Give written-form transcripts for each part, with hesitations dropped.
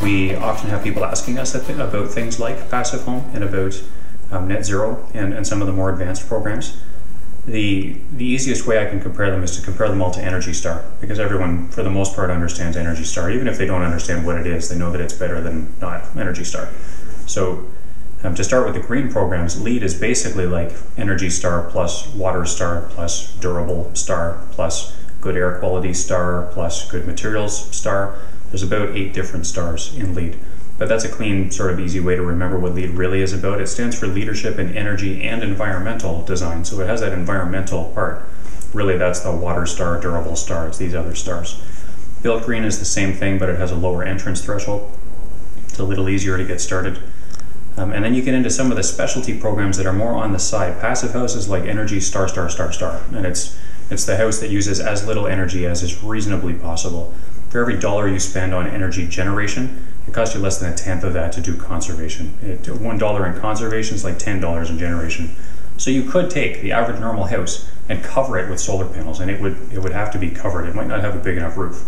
We often have people asking us about things like passive home and about net zero and some of the more advanced programs. The easiest way I can compare them is to compare them all to Energy Star, because everyone, for the most part, understands Energy Star. Even if they don't understand what it is, they know that it's better than not Energy Star. So to start with the green programs, LEED is basically like Energy Star plus Water Star plus Durable Star plus Good Air Quality Star plus Good Materials Star. There's about 8 different stars in LEED. But that's a clean, sort of easy way to remember what LEED really is about. It stands for Leadership in Energy and Environmental Design. So it has that environmental part. Really, that's the Water Star, Durable Star. It's these other stars. BuildGreen is the same thing, but it has a lower entrance threshold. It's a little easier to get started. And then you get into some of the specialty programs that are more on the side. Passive houses like Energy Star, Star, Star, Star. And it's the house that uses as little energy as is reasonably possible. For every dollar you spend on energy generation, it costs you less than 1/10 of that to do conservation. $1 in conservation is like $10 in generation. So you could take the average normal house and cover it with solar panels, and it would have to be covered. It might not have a big enough roof.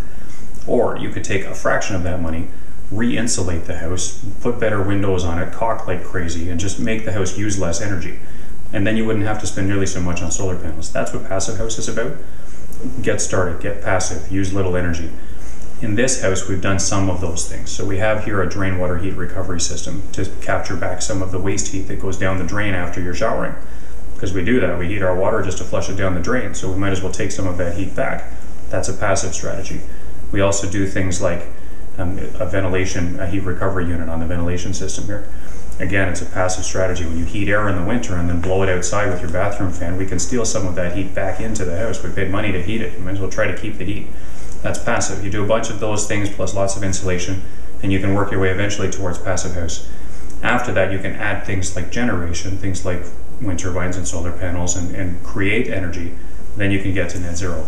Or you could take a fraction of that money, re-insulate the house, put better windows on it, caulk like crazy, and just make the house use less energy. And then you wouldn't have to spend nearly so much on solar panels. That's what passive house is about. Get started, get passive, use little energy. In this house, we've done some of those things. So we have here a drain water heat recovery system to capture back some of the waste heat that goes down the drain after you're showering. Because we do that, we heat our water just to flush it down the drain, so we might as well take some of that heat back. That's a passive strategy. We also do things like a heat recovery unit on the ventilation system here. Again, it's a passive strategy. When you heat air in the winter and then blow it outside with your bathroom fan, we can steal some of that heat back into the house. We paid money to heat it, we might as well try to keep the heat. That's passive. You do a bunch of those things plus lots of insulation, and you can work your way eventually towards passive house. After that, you can add things like generation, things like wind turbines and solar panels, and create energy. Then you can get to net zero.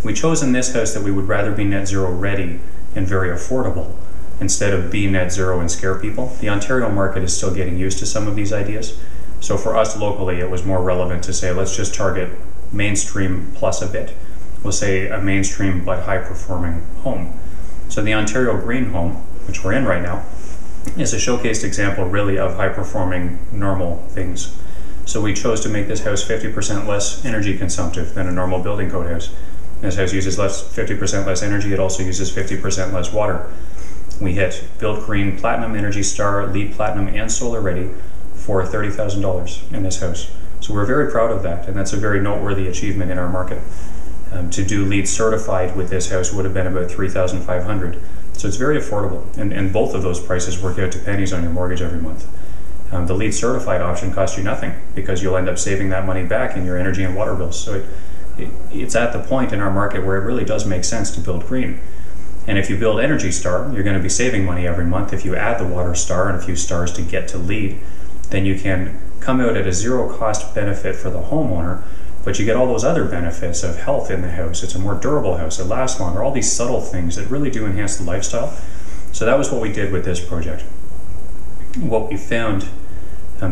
We chose in this house that we would rather be net zero ready and very affordable instead of be net zero and scare people. The Ontario market is still getting used to some of these ideas. So for us locally, it was more relevant to say, let's just target mainstream plus a bit. We'll say a mainstream but high-performing home. So the Ontario Green Home, which we're in right now, is a showcased example really of high-performing normal things. So we chose to make this house 50% less energy consumptive than a normal building code house. This house uses 50% less energy. It also uses 50% less water. We hit BuildGreen Platinum, Energy Star, LEED Platinum, and Solar Ready for $30,000 in this house. So we're very proud of that, and that's a very noteworthy achievement in our market. To do LEED certified with this house would have been about $3,500. So it's very affordable, and both of those prices work out to pennies on your mortgage every month. The LEED certified option costs you nothing because you'll end up saving that money back in your energy and water bills. So it's at the point in our market where it really does make sense to build green. And if you build Energy Star, you're going to be saving money every month. If you add the Water Star and a few stars to get to LEED, then you can come out at a zero cost benefit for the homeowner, but you get all those other benefits of health in the house. It's a more durable house, it lasts longer, all these subtle things that really do enhance the lifestyle. So that was what we did with this project. What we found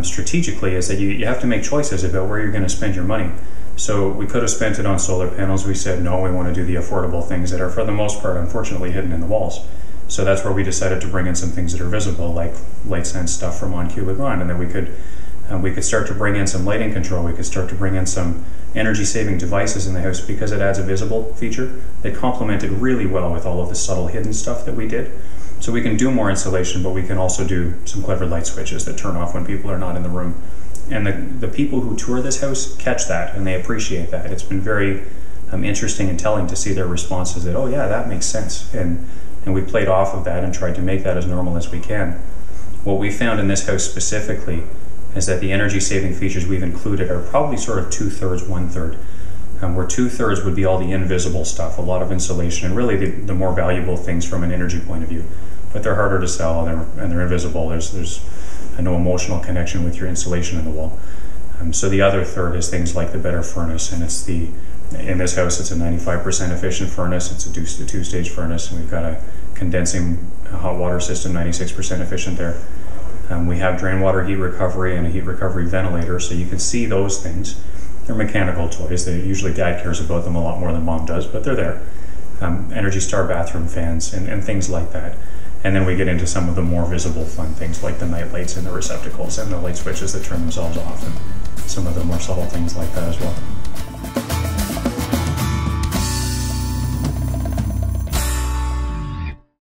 strategically is that you have to make choices about where you're going to spend your money. So we could have spent it on solar panels. We said, no, we want to do the affordable things that are, for the most part, unfortunately hidden in the walls. So that's where we decided to bring in some things that are visible, like light sense stuff from Legrand, and then we could start to bring in some lighting control. We could start to bring in some energy-saving devices in the house because it adds a visible feature that complemented really well with all of the subtle hidden stuff that we did. So we can do more insulation, but we can also do some clever light switches that turn off when people are not in the room. And the people who tour this house catch that, and they appreciate that. It's been very interesting and telling to see their responses that, oh yeah, that makes sense. And we played off of that and tried to make that as normal as we can. What we found in this house specifically is that the energy-saving features we've included are probably sort of 2/3, 1/3. Where 2/3 would be all the invisible stuff, a lot of insulation, and really the more valuable things from an energy point of view. But they're harder to sell, and they're invisible. There's no emotional connection with your insulation in the wall. So the other third is things like the better furnace, and in this house it's a 95% efficient furnace. It's a two-stage furnace, and we've got a condensing hot water system, 96% efficient there. We have drain water heat recovery and a heat recovery ventilator, so you can see those things. They're mechanical toys. Usually dad cares about them a lot more than mom does, but they're there. Energy Star bathroom fans and things like that. And then we get into some of the more visible fun things like the night lights and the receptacles and the light switches that turn themselves off and some of the more subtle things like that as well.